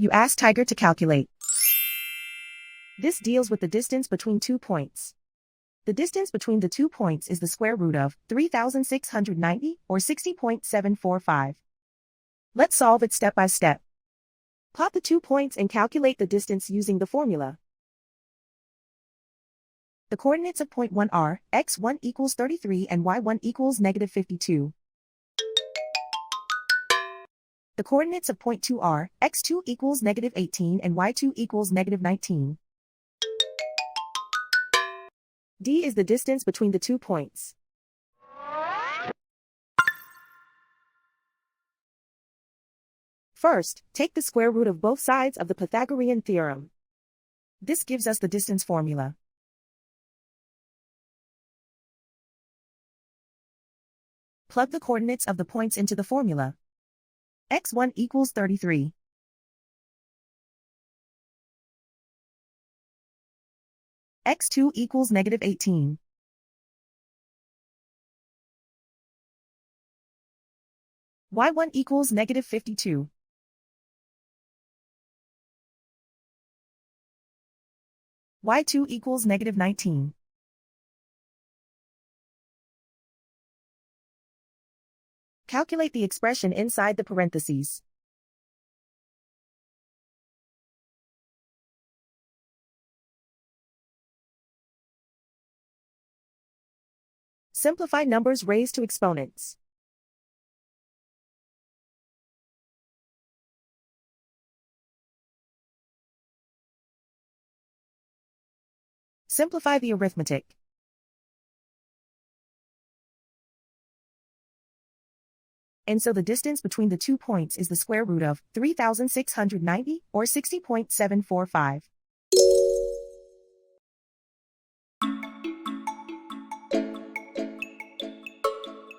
You ask Tiger to calculate. This deals with the distance between 2 points. The distance between the 2 points is the square root of 3,690 or 60.745. Let's solve it step by step. Plot the 2 points and calculate the distance using the formula. The coordinates of point 1 are x1 equals 33 and y1 equals negative 52. The coordinates of point 2 are x2 equals negative 18 and y2 equals negative 19. D is the distance between the 2 points. First, take the square root of both sides of the Pythagorean theorem. This gives us the distance formula. Plug the coordinates of the points into the formula. x1 equals 33. x2 equals negative 18. y1 equals negative 52. y2 equals negative 19. Calculate the expression inside the parentheses. Simplify numbers raised to exponents. Simplify the arithmetic. And so the distance between the 2 points is the square root of 3,690 or 60.745.